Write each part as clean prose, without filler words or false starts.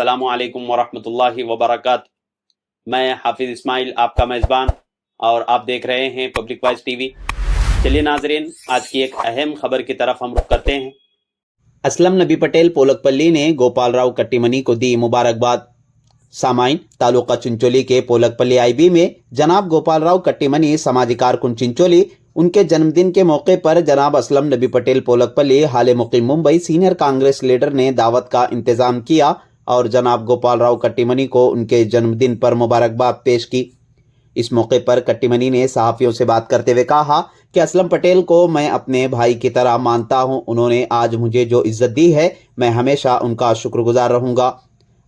अस्सलामुअलैकुम वरहमतुल्लाहि वबरकातुहू। मैं हाफिज़ इस्माइल आपका मेज़बान और आप देख रहे हैं पब्लिक वॉइस टीवी। चलिए नाजरीन, आज की एक अहम खबर की तरफ हम रुख करते हैं। असलम नबी पटेल पोलकपल्ली ने गोपाल राव कट्टीमनी को दी मुबारकबाद। सामाइन, तालुका चिंचोली के पोलकपल्ली आईबी में जनाब गोपाल राव कट्टीमनी समाजी कारकुन चिंचोली उनके जन्मदिन के मौके पर जनाब असलम नबी पटेल पोलकपल्ली हाल मुकीम मुंबई सीनियर कांग्रेस लीडर ने दावत का इंतजाम किया और जनाब गोपाल राव कट्टीमनी को उनके जन्मदिन पर मुबारकबाद पेश की। इस मौके पर कट्टीमनी ने सहाफ़ियों से बात करते हुए कहा कि असलम पटेल को मैं अपने भाई की तरह मानता हूं। उन्होंने आज मुझे जो इज्जत दी है, मैं हमेशा उनका शुक्रगुजार रहूंगा।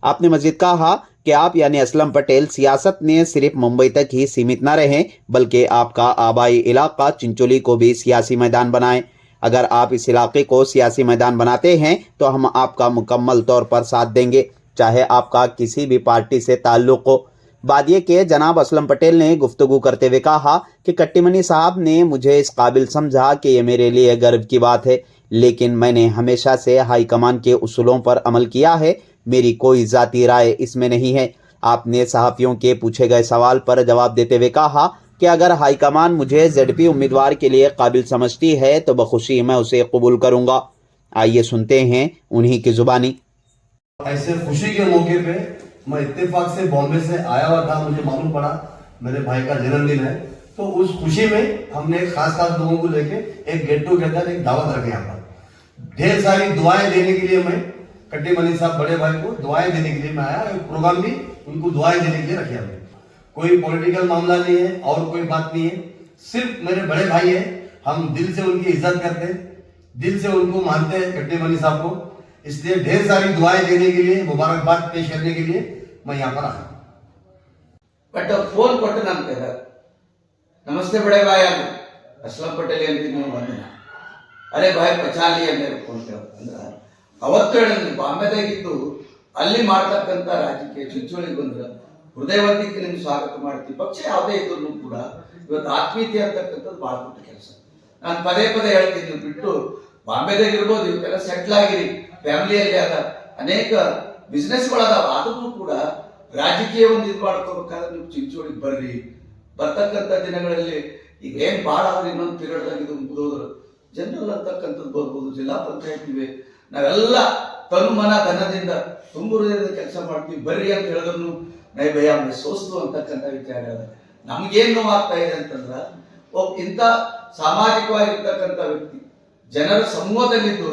आपने मजीद कहा कि आप यानी असलम पटेल सियासत में सिर्फ मुंबई तक ही सीमित न रहें, बल्कि आपका आबाई इलाका चिंचोली को भी सियासी मैदान बनाएं। अगर आप इस इलाके को सियासी मैदान बनाते हैं तो हम आपका मुकम्मल तौर पर साथ देंगे, चाहे आपका किसी भी पार्टी से ताल्लुक़ हो। बादिये के जनाब असलम पटेल ने गुफ्तगू करते हुए कहा कि कट्टीमनी साहब ने मुझे इस काबिल समझा कि ये मेरे लिए गर्व की बात है, लेकिन मैंने हमेशा से हाईकमान के उसूलों पर अमल किया है। मेरी कोई ज़ाती राय इसमें नहीं है। आपने सहाफ़ियों के पूछे गए सवाल पर जवाब देते हुए कहा कि अगर हाईकमान मुझे जेडपी उम्मीदवार के लिए काबिल समझती है तो बखुशी मैं उसे कबूल करूंगा। आइए सुनते हैं उन्हीं की जुबानी। ऐसे खुशी के मौके पे मैं इत्तेफाक से बॉम्बे से आया हुआ था, मुझे मालूम पड़ा मेरे भाई का जन्मदिन है, तो उस खुशी में हमने खास लोगों को लेके एक गेट टूगेदर, एक दावत रखे। यहाँ पर ढेर सारी दुआएं देने के लिए मैं कट्टीमनी साहब बड़े भाई को दुआएं देने के लिए मैं आया। एक प्रोग्राम भी उनको दुआएं देने के लिए रखे हमने। कोई पॉलिटिकल मामला नहीं है और कोई बात नहीं है, सिर्फ मेरे बड़े भाई है। हम दिल से उनकी इज्जत करते हैं, दिल से उनको मानते हैं कट्टीमनी साहब को, इसलिए ढेर सारी दुआएं देने के लिए, मुबारकबाद पेश करने के लिए मैं यहाँ पर आया। बट फोन ಕೊಟ್ಟು ನಾನು ಕೇಳಿದೆ, नमस्ते बड़े भाई, असलम पटेल ನೀವು ಬಂದಿನ, ಅರೆ ಭಾಯ್ ಪಚಾಲಿ ಅಂತ ಫೋನ್ ಅಂದ್ರೆ ಅವತ್ತು ಹೇಳಿದ್ರು ಬಾಂಬೆದಾಗಿದ್ದು ಅಲ್ಲಿ ಮಾಡ್ತಕ್ಕಂಥ ರಾಜಕೀಯ ಚಿಂಚೋಳಿಗೆ ಬಂದ್ರೆ ಹೃದಯವಂತಿಕೆ ನಿಮ್ಗೆ ಸ್ವಾಗತ ಮಾಡ್ತೀವಿ. ಪಕ್ಷ ಯಾವುದೇ ಇದ್ರು ಕೂಡ ಇವತ್ತು ಆತ್ಮೀಯತೆ ಅಂತಕ್ಕಂಥದ್ದು ಭಾಳ ದೊಡ್ಡ ಕೆಲಸ. ನಾನು ಪದೇ ಪದೇ ಹೇಳ್ತೀನಿ, ನೀವು ಬಿಟ್ಟು ಬಾಂಬೆದಾಗಿರ್ಬೋದು, ಇವತ್ತೆಲ್ಲ ಸೆಟ್ಲ್ ಆಗಿರಿ, ಫ್ಯಾಮಿಲಿಯಲ್ಲಿ ಅದ, ಅನೇಕ ಬಿಸ್ನೆಸ್ಗಳದಾವ, ಆದ್ರೂ ಕೂಡ ರಾಜಕೀಯ ಒಂದು ಇದು ಮಾಡ್ಕೋಬೇಕಾದ್ರೆ ನೀವು ಚಿಂಚೋಳಿಗೆ ಬರ್ರಿ. ಬರ್ತಕ್ಕಂಥ ದಿನಗಳಲ್ಲಿ ಈಗ ಏನ್ ಭಾಳ ಆದ್ರೆ ಇನ್ನೊಂದು ಪೀರಿಯಡ್ದಾಗ ಇದು ಮುಗಿದೋದ್ರು ಜನರಲ್ ಅಂತಕ್ಕಂಥದ್ದು ಬರ್ಬೋದು, ಜಿಲ್ಲಾ ಪಂಚಾಯತ್ ಇವೆ, ನಾವೆಲ್ಲ ತನು ಮನ ಧನದಿಂದ ತುಂಬು ಹೃದಯದ ಕೆಲಸ ಮಾಡ್ತೀವಿ, ಬರ್ರಿ ಅಂತ ಹೇಳಿದ್ರು ನೈ ಭಯ ಸೋಸ್ತು ಅಂತಕ್ಕಂಥ ವಿಚಾರ ಅದ. ನಮ್ಗೇನು ನೋವಾಗ್ತಾ ಇದೆ ಅಂತಂದ್ರ, ಇಂಥ ಸಾಮಾಜಿಕವಾಗಿರ್ತಕ್ಕಂಥ ವ್ಯಕ್ತಿ ಜನರ ಸಮೂಹದಲ್ಲಿದ್ದು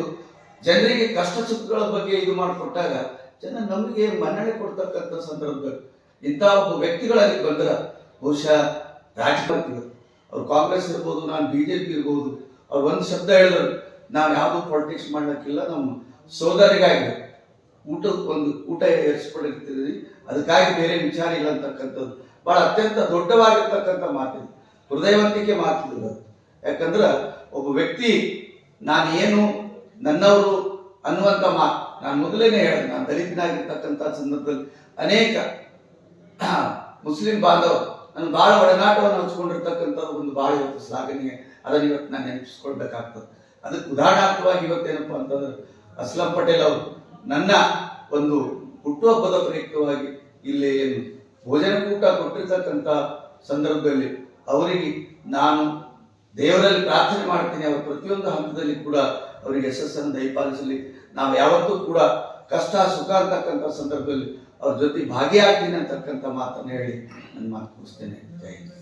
ಜನರಿಗೆ ಕಷ್ಟ ಸುಖಗಳ ಬಗ್ಗೆ ಇದು ಮಾಡಿಕೊಟ್ಟಾಗ ಜನ ನಮಗೆ ಮನ್ನಣೆ ಕೊಡ್ತಕ್ಕಂಥ ಸಂದರ್ಭದಲ್ಲಿ ಇಂಥ ಒಬ್ಬ ವ್ಯಕ್ತಿಗಳಲ್ಲಿ ಬಂದ್ರೆ ಬಹುಶಃ ರಾಜಕಾರಣಿಗಳು, ಅವ್ರು ಕಾಂಗ್ರೆಸ್ ಇರ್ಬೋದು, ನಾನು ಬಿಜೆಪಿ ಇರ್ಬೋದು, ಅವ್ರು ಒಂದು ಶಬ್ದ ಹೇಳಿದ್ರು, ನಾವು ಯಾವುದು ಪಾಲಿಟಿಕ್ಸ್ ಮಾಡ್ಲಿಕ್ಕಿಲ್ಲ, ನಮ್ಮ ಸೋದರಿಗಾಗಿ ಊಟ ಏರ್ಸ್ಕೊಂಡಿರ್ತೀವಿ, ಅದಕ್ಕಾಗಿ ಬೇರೆ ವಿಚಾರ ಇಲ್ಲ ಅಂತಕ್ಕಂಥದ್ದು ಬಹಳ ಅತ್ಯಂತ ದೊಡ್ಡವಾಗಿರ್ತಕ್ಕಂಥ ಮಾತಿದೆ, ಹೃದಯವಂತಿಕೆ ಮಾತಿದೆ. ಯಾಕಂದ್ರೆ ಒಬ್ಬ ವ್ಯಕ್ತಿ ನಾನು ಏನು ನನ್ನವರು ಅನ್ನುವಂಥ ಮಾತು ನಾನು ಮೊದಲೇನೆ ಹೇಳಿದೆ. ನಾನು ದಲಿತನಾಗಿರ್ತಕ್ಕಂಥ ಸಂದರ್ಭದಲ್ಲಿ ಅನೇಕ ಮುಸ್ಲಿಂ ಬಾಂಧವರು ನನ್ನ ಬಹಳ ಒಡನಾಟವನ್ನು ಹಂಚ್ಕೊಂಡಿರ್ತಕ್ಕಂಥದ್ದು ಒಂದು ಬಹಳ ಇವತ್ತು ಶ್ಲಾಘನೀಯ. ಅದನ್ನು ಇವತ್ತು ನಾನು ನೆನಪಿಸ್ಕೊಳ್ಬೇಕಾಗ್ತದೆ. ಅದಕ್ಕೆ ಉದಾಹರಣಾರ್ಥವಾಗಿ ಇವತ್ತೇನಪ್ಪ ಅಂತಂದ್ರೆ ಅಸ್ಲಂ ಪಟೇಲ್ ಅವರು ನನ್ನ ಒಂದು ಹುಟ್ಟುಹಬ್ಬದ ಪ್ರಯುಕ್ತವಾಗಿ ಇಲ್ಲಿ ಏನು ಭೋಜನಕೂಟ ಕೊಟ್ಟಿರ್ತಕ್ಕಂಥ ಸಂದರ್ಭದಲ್ಲಿ ಅವರಿಗೆ ನಾನು ದೇವರಲ್ಲಿ ಪ್ರಾರ್ಥನೆ ಮಾಡ್ತೀನಿ, ಅವರು ಪ್ರತಿಯೊಂದು ಹಂತದಲ್ಲಿ ಕೂಡ ಅವರಿಗೆ ಯಶಸ್ಸನ್ನು ದಯಪಾಲಿಸಲಿ. ನಾವು ಯಾವತ್ತೂ ಕೂಡ ಕಷ್ಟ ಸುಖ ಅಂತಕ್ಕಂಥ ಸಂದರ್ಭದಲ್ಲಿ ಅವ್ರ ಜೊತೆ ಭಾಗಿಯಾಗ್ತೀನಿ ಅಂತಕ್ಕಂಥ ಮಾತನ್ನು ಹೇಳಿ ನನ್ನ ಮಾತು ಮುಗಿಸ್ತೇನೆ. ಜೈ ಹಿಂದ್.